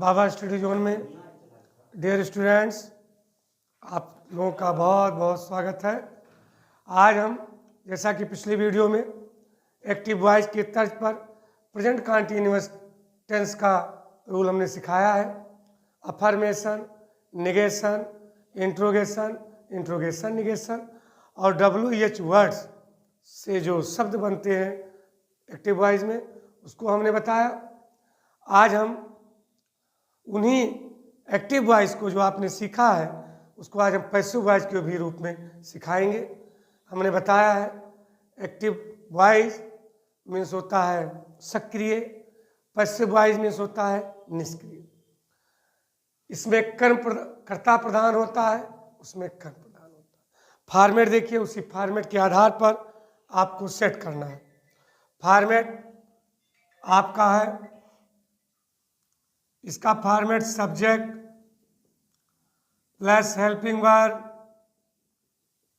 बाबा study zone में dear students, आप लोगों का बहुत बहुत स्वागत है। आज हम जैसा कि पिछली वीडियो में एक्टिव वॉइस की तर्ज पर प्रेजेंट कंटीन्यूअस टेंस का रूल हमने सिखाया है। Affirmation, negation, interrogation, interrogation negation और WH वर्ड्स से जो शब्द बनते हैं एक्टिव वॉइस में, उसको हमने बताया। आज हम उन्हीं एक्टिव वॉइस को जो आपने सीखा है उसको आज हम पैसिव वॉइस के भी रूप में सिखाएंगे। हमने बताया है एक्टिव वॉइस मीन्स होता है सक्रिय, पैसिव वॉइस मीन्स होता है निष्क्रिय। इसमें कर्ता प्रधान होता है, उसमें कर्म प्रधान होता है। फॉर्मेट देखिए, उसी फॉर्मेट के आधार पर आपको सेट करना है। फॉर्मेट आपका है, इसका format subject plus helping verb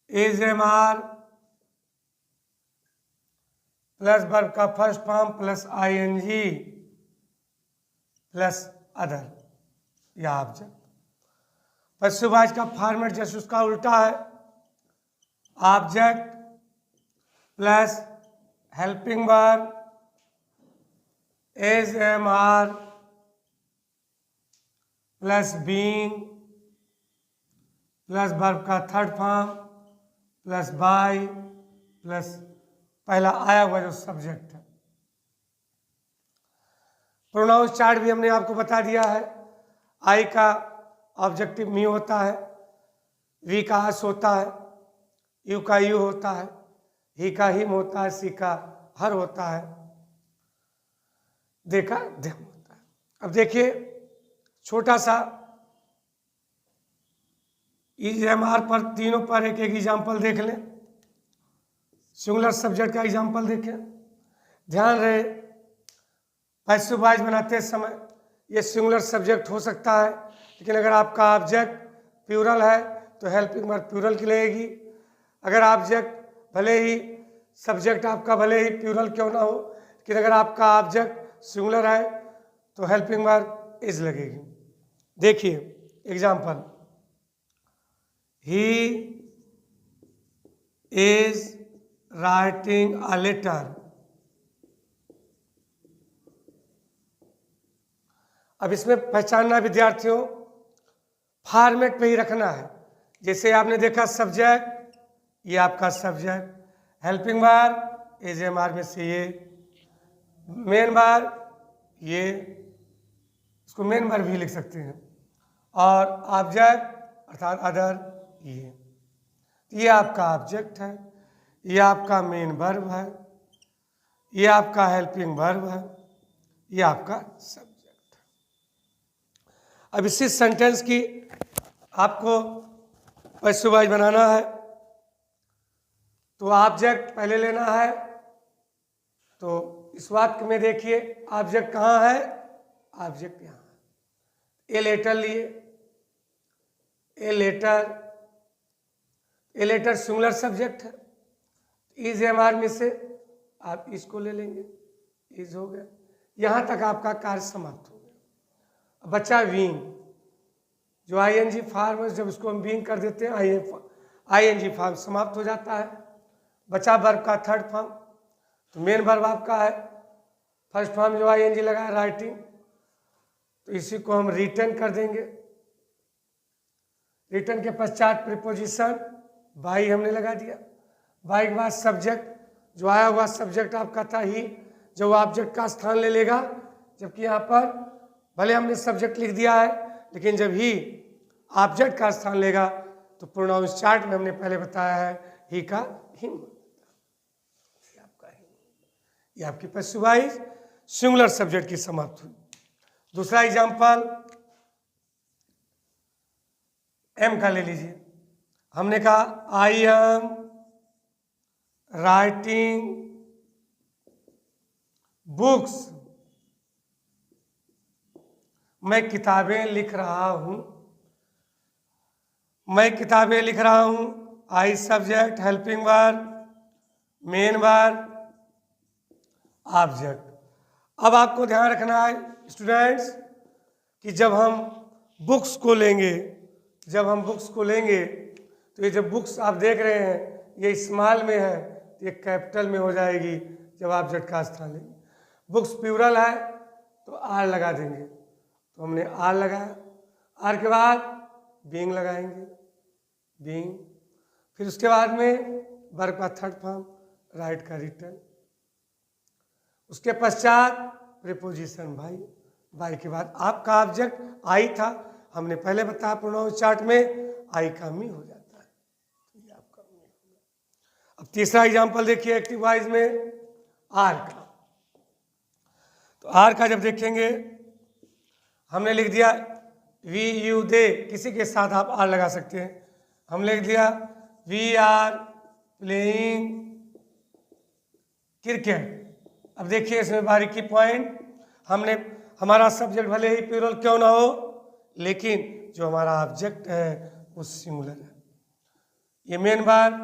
AMR plus verb का first form plus ING plus other या ऑब्जेक्ट। पैसिव वॉइस का फॉर्मेट जैसे उसका उल्टा है, object plus helping verb AMR plus being plus verb का third form plus by plus पहला आया हुआ जो सब्जेक्ट है। प्रोनाउंस चार्ट भी हमने आपको बता दिया है। आई का ऑब्जेक्टिव मी होता है, वी का अस होता है, यू का यू होता है, ही का हिम होता है, सी का हर होता है, दे का देम होता है। अब देखिए छोटा सा EMR पर तीनों पर एक एक एग्जाम्पल देख लें। सिंगुलर सब्जेक्ट का एग्जाम्पल देखें। ध्यान रहे पैसिव वॉइस बनाते समय ये सिंगुलर सब्जेक्ट हो सकता है, लेकिन अगर आपका ऑब्जेक्ट प्लूरल है तो हेल्पिंग वर्ब प्लूरल की लगेगी। अगर ऑब्जेक्ट भले ही सब्जेक्ट आपका भले ही प्लूरल क्यों ना हो, लेकिन अगर आपका ऑब्जेक्ट सिंगुलर है तो हेल्पिंग वर्ब इज लगेगी। देखिए example, he is writing a letter. अब इसमें पहचानना विद्यार्थियों फॉर्मेट पे ही रखना है। जैसे आपने देखा सब्जेक्ट, ये आपका सब्जेक्ट, हेल्पिंग वर्ब AMR में से ये, मेन वर्ब ये, इसको मेन वर्ब भी लिख सकते हैं, और ऑब्जेक्ट अर्थात अदर ये आपका ऑब्जेक्ट है, ये आपका मेन वर्ब है, ये आपका हेल्पिंग वर्ब है, ये आपका सब्जेक्ट है। अब इसी सेंटेंस की आपको पैसिव वॉइस बनाना है तो ऑब्जेक्ट पहले लेना है। तो इस वाक्य में देखिए ऑब्जेक्ट कहाँ है, ऑब्जेक्ट यहाँ है। ए लेटर लिए, ए लेटर सिंगुलर सब्जेक्ट है, इज AMR में से आप इसको ले लेंगे, इज हो गया। यहाँ तक आपका कार्य समाप्त हो गया। बच्चा बीइंग, जो ING फॉर्म है, जब उसको हम बीइंग कर देते हैं ING फॉर्म समाप्त हो जाता है। बचा वर्ब का थर्ड फॉर्म, तो मेन वर्ब आपका है, फर्स्ट फॉर्म जो ING लगा है राइटिंग, तो इसी को हम रिटर्न कर देंगे। रिटर्न के पश्चात प्रीपोजिशन बाई हमने लगा दिया। बाई के बाद सब्जेक्ट, जो आया हुआ सब्जेक्ट आपका था ही, जो ऑब्जेक्ट का स्थान ले लेगा, जबकि यहाँ पर भले हमने सब्जेक्ट लिख दिया है, लेकिन जब ही ऑब्जेक्ट का स्थान लेगा तो प्रोनाउंस चार्ट में हमने पहले बताया है ही का हिम, ये आपकी पैसिव वॉइस सिंगुलर सब्जेक्ट की समाप्त हुई। दूसरा एग्जाम्पल एम का ले लीजिए। हमने कहा आई एम राइटिंग बुक्स, मैं किताबें लिख रहा हूं, मैं किताबें लिख रहा हूं। I subject, helping verb, main verb, object. अब आपको ध्यान रखना है स्टूडेंट्स कि जब हम बुक्स को लेंगे तो ये जब बुक्स आप देख रहे हैं ये स्मॉल में है तो ये कैपिटल में हो जाएगी जब ऑब्जेक्ट का स्थान लेंगे। बुक्स प्लूरल है तो आर लगा देंगे, तो हमने आर लगाया। आर के बाद बीइंग लगाएंगे, बीइंग। फिर उसके बाद में वर्ब का थर्ड फॉर्म राइट का रिटर्न। उसके पश्चात प्रीपोजिशन बाई। बाई के बाद आपका ऑब्जेक्ट आई था, हमने पहले बताया प्रोनाउन चार्ट में आई का मी हो जाता है, तो ये आपका मी हो गया। अब तीसरा एग्जांपल देखिए एक्टिव वॉइस में आर का। तो आर का जब देखेंगे हमने लिख दिया वी यू दे, किसी के साथ आप आर लगा सकते हैं। हम लिख दिया वी आर प्लेइंग क्रिकेट। अब देखिए इसमें बारीकी पॉइंट, हमारा सब्जेक्ट भले ही प्लूरल क्यों ना हो लेकिन जो हमारा ऑब्जेक्ट है वो सिंगुलर है। ये मेन वर्ब,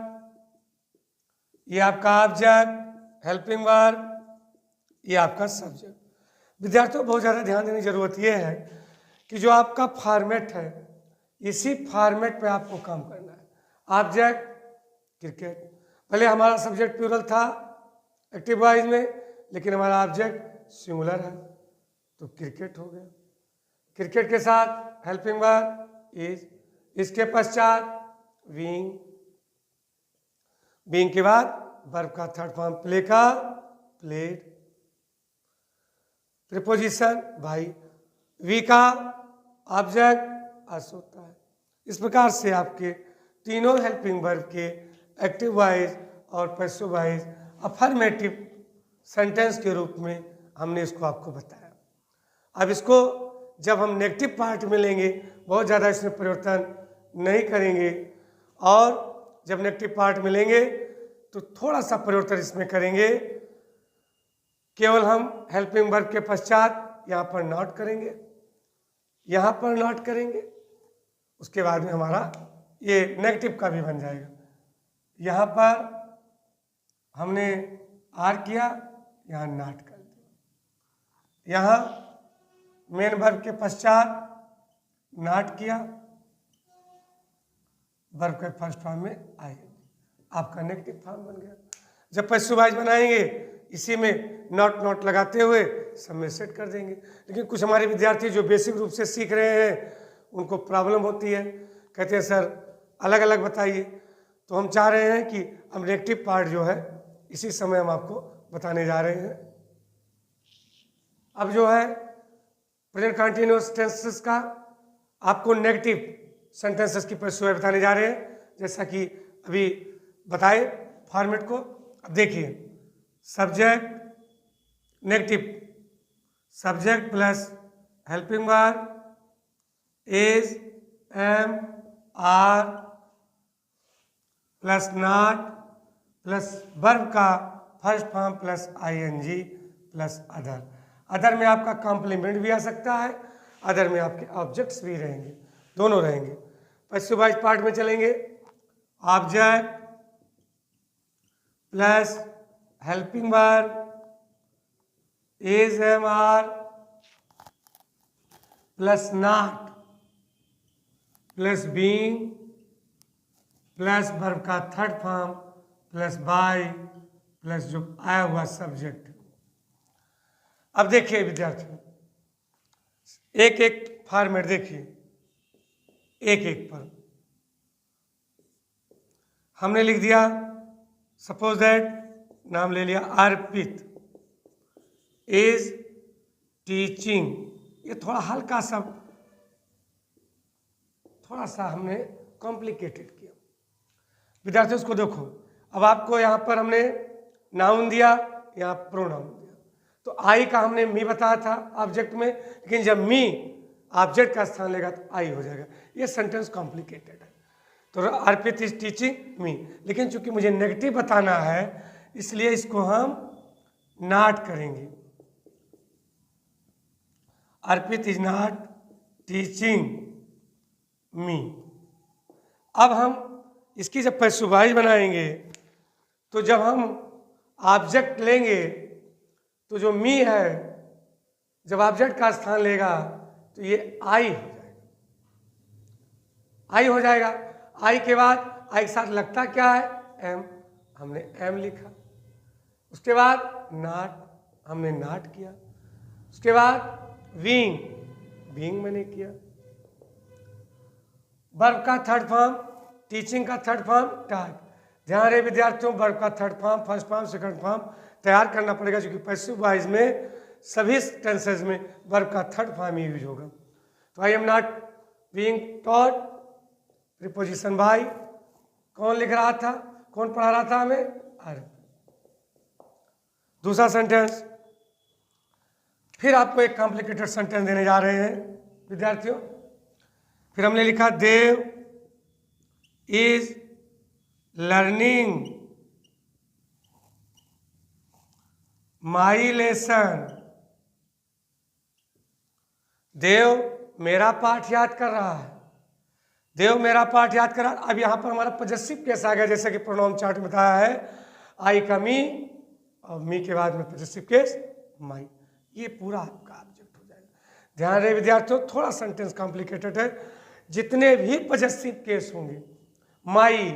ये आपका ऑब्जेक्ट, हेल्पिंग वर्ब, ये आपका सब्जेक्ट। विद्यार्थियों बहुत ज़्यादा ध्यान देने की जरूरत ये है कि जो आपका फॉर्मेट है इसी फॉर्मेट पे आपको काम करना है। ऑब्जेक्ट क्रिकेट, पहले हमारा सब्जेक्ट प्लूरल था एक्टिव वॉइस में लेकिन हमारा ऑब्जेक्ट सिंगुलर है तो क्रिकेट हो गया। क्रिकेट के साथ हेल्पिंग वर्ब इज, इसके पश्चात बीइंग, बीइंग के बाद वर्ब का थर्ड फॉर्म प्ले का प्लेड, प्रीपोजिशन बाई, वी का ऑब्जेक्ट अस होता है। इस प्रकार से आपके तीनों हेल्पिंग वर्ब के एक्टिव वॉइस और पैसिव वॉइस अफर्मेटिव सेंटेंस के रूप में हमने इसको आपको बताया। अब इसको जब हम नेगेटिव पार्ट में लेंगे बहुत ज़्यादा इसमें परिवर्तन नहीं करेंगे, और जब नेगेटिव पार्ट में लेंगे तो थोड़ा सा परिवर्तन इसमें करेंगे। केवल हम हेल्पिंग वर्ब के पश्चात यहाँ पर नॉट करेंगे, यहाँ पर नॉट करेंगे, उसके बाद में हमारा ये नेगेटिव का भी बन जाएगा। यहाँ पर हमने आर किया, यहाँ नॉट कर दिया, यहाँ मेन वर्ब के पश्चात नॉट किया, वर्ब के फर्स्ट फॉर्म में आई, आपका नेगेटिव फॉर्म बन गया। जब पैसिव वॉइस बनाएंगे इसी में नॉट लगाते हुए सब में सेट कर देंगे। लेकिन कुछ हमारे विद्यार्थी जो बेसिक रूप से सीख रहे हैं उनको प्रॉब्लम होती है, कहते हैं सर अलग अलग बताइए। तो हम चाह रहे हैं कि हम नेगेटिव पार्ट जो है इसी समय हम आपको बताने जा रहे हैं। अब जो है प्रेजेंट कंटिन्यूअस टेंसेस का आपको नेगेटिव सेंटेंसेस की परिचय बताने जा रहे हैं, जैसा कि अभी बताए फॉर्मेट को। अब देखिए subject negative, subject plus helping verb is, am, are plus not plus verb का first form plus ING plus other. Other में आपका कॉम्प्लीमेंट भी आ सकता है, अदर में आपके ऑब्जेक्ट्स भी रहेंगे, दोनों रहेंगे। पैसिव वॉइस पार्ट में चलेंगे, object plus helping verb is, am, are plus not plus being plus verb का third form plus by plus जो आया हुआ सब्जेक्ट। अब देखिए विद्यार्थियों एक एक फॉर्मेट देखिए, एक एक पर हमने लिख दिया। सपोज दैट नाम ले लिया अर्पित इज टीचिंग, ये थोड़ा हल्का सा थोड़ा सा हमने कॉम्प्लिकेटेड किया। विद्यार्थियों इसको देखो, अब आपको यहाँ पर हमने नाउन दिया, यहाँ प्रोनाउन दिया। तो आई का हमने मी बताया था ऑब्जेक्ट में, लेकिन जब मी ऑब्जेक्ट का स्थान लेगा तो आई हो जाएगा। ये सेंटेंस कॉम्प्लिकेटेड है। तो अर्पित इज टीचिंग मी, लेकिन चूंकि मुझे नेगेटिव बताना है इसलिए इसको हम नॉट करेंगे। अर्पित इज नॉट टीचिंग मी। अब हम इसकी जब पैसिव वॉइस बनाएंगे तो जब हम ऑब्जेक्ट लेंगे तो जो मी है जब ऑब्जेक्ट का स्थान लेगा तो ये आई हो जाएगा, आई हो जाएगा। आई के बाद आई के साथ लगता क्या है, एम, हमने एम लिखा। उसके बाद नॉट, हमने नॉट किया। उसके बाद विंग, बीइंग मैंने किया। वर्ब का थर्ड फॉर्म, टीचिंग का थर्ड फॉर्म टाट। ध्यान रहे विद्यार्थियों, वर्ब का third form, first form, second form तैयार करना पड़ेगा, क्योंकि पैसिव वॉइस में सभी टेंसेस में वर्ब का थर्ड फॉर्म ही यूज होगा। तो I am not being taught, preposition by, कौन लिख रहा था, कौन पढ़ा रहा था हमें, अरे। दूसरा सेंटेंस, फिर आपको एक कॉम्प्लिकेटेड सेंटेंस देने जा रहे हैं विद्यार्थियों। फिर हमने लिखा देव इज लर्निंग माई लेसन। देव मेरा पाठ याद कर रहा है, देव मेरा पाठ याद कर रहा है। अब यहां पर हमारा पॉजेसिव केस आ गया, जैसे कि प्रोनाउन चार्ट में बताया है, आई का मी और मी के बाद में पॉजेसिव केस माई, ये पूरा आपका ऑब्जेक्ट हो जाएगा। ध्यान रहे विद्यार्थियों, थोड़ा सेंटेंस कॉम्प्लिकेटेड है। जितने भी पॉजेसिव केस होंगे, माई,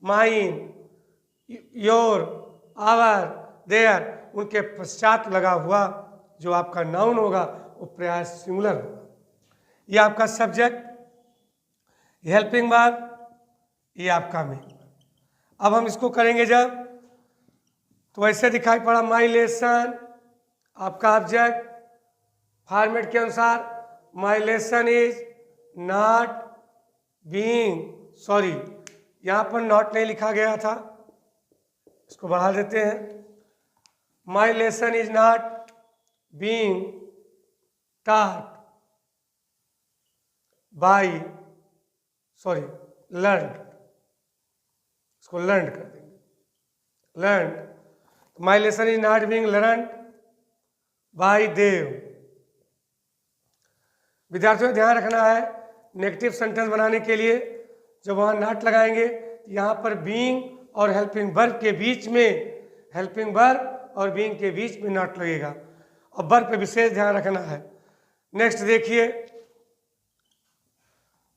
माइन, योर, आवर, देयर, उनके पश्चात लगा हुआ जो आपका नाउन होगा वो प्राय सिंगुलर होगा। ये आपका सब्जेक्ट, हेल्पिंग वर्ब, ये आपका मेन वर्ब। अब हम इसको करेंगे जब, तो ऐसे दिखाई पड़ा माई लेसन, आपका ऑब्जेक्ट फॉर्मेट के अनुसार, माई lesson is not being, sorry यहां पर नॉट नहीं लिखा गया था, इसको बढ़ा देते हैं। माई lesson is not being taught by, sorry learned, इसको learned कर देंगे, learned। My lesson is not being learned by देव। विद्यार्थियों ध्यान रखना है, नेगेटिव सेंटेंस बनाने के लिए जब वहां नॉट लगाएंगे, यहां पर बीइंग और हेल्पिंग वर्ब के बीच में, हेल्पिंग वर्ब और बीइंग के बीच में नॉट लगेगा, और वर्ब पे विशेष ध्यान रखना है। नेक्स्ट देखिए,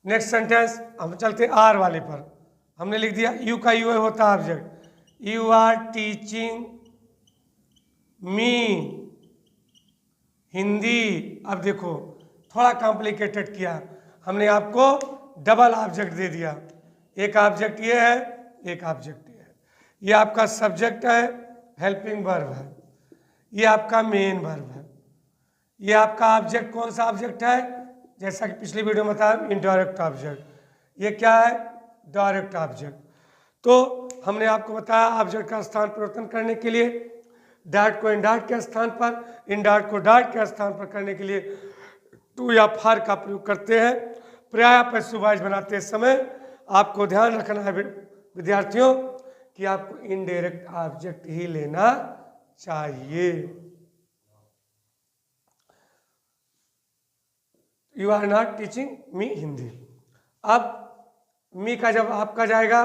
नेक्स्ट सेंटेंस हम चलते आर वाले पर। हमने लिख दिया यू का यू होता है object, you are teaching me Hindi. अब देखो थोड़ा कॉम्प्लिकेटेड किया, हमने आपको डबल ऑब्जेक्ट दे दिया, एक ऑब्जेक्ट ये है, एक ऑब्जेक्ट ये है। ये आपका सब्जेक्ट है, हेल्पिंग वर्ब है, ये आपका मेन वर्ब है। ये आपका ऑब्जेक्ट कौन सा ऑब्जेक्ट है, जैसा कि पिछली वीडियो में बताया, इनडायरेक्ट ऑब्जेक्ट। ये क्या है, डायरेक्ट ऑब्जेक्ट। तो हमने आपको बताया ऑब्जेक्ट का स्थान परिवर्तन करने के लिए डॉट को इनडॉट के स्थान पर, इनडॉट को डॉट के स्थान पर करने के लिए टू या फॉर का प्रयोग करते हैं। प्राय पैसिव वॉइस बनाते समय आपको ध्यान रखना है विद्यार्थियों कि आपको इनडायरेक्ट ऑब्जेक्ट ही लेना चाहिए। You are not teaching me Hindi. अब मी का जब आपका जाएगा,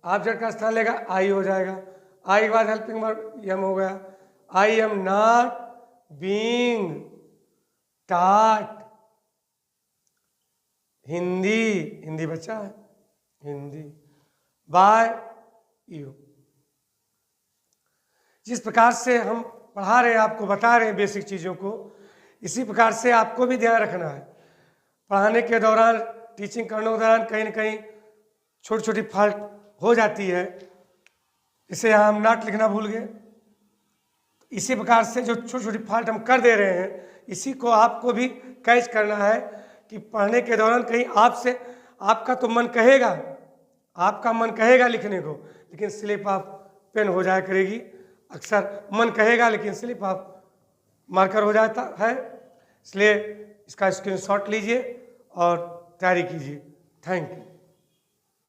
ऑब्जेक्ट का स्थान लेगा, आई हो जाएगा। आई के बाद हेल्पिंग वर्ब एम हो गया। आई am not being taught Hindi, Hindi बच्चा है, हिंदी बाय यू। जिस प्रकार से हम पढ़ा रहे हैं, आपको बता रहे हैं बेसिक चीज़ों को, इसी प्रकार से आपको भी ध्यान रखना है। पढ़ाने के दौरान, टीचिंग करने के दौरान कहीं ना कहीं छोटी छोटी फॉल्ट हो जाती है, इसे हम नॉट लिखना भूल गए। इसी प्रकार से जो छोटी छोटी फॉल्ट हम कर दे रहे हैं, इसी को आपको भी कैच करना है कि पढ़ने के दौरान कहीं आपसे, आपका तो मन कहेगा, आपका मन कहेगा लिखने को, लेकिन स्लिप ऑफ पेन हो जाया करेगी। अक्सर मन कहेगा लेकिन स्लिप ऑफ मार्कर हो जाता है, इसलिए इसका स्क्रीनशॉट लीजिए और तैयारी कीजिए। Thank you.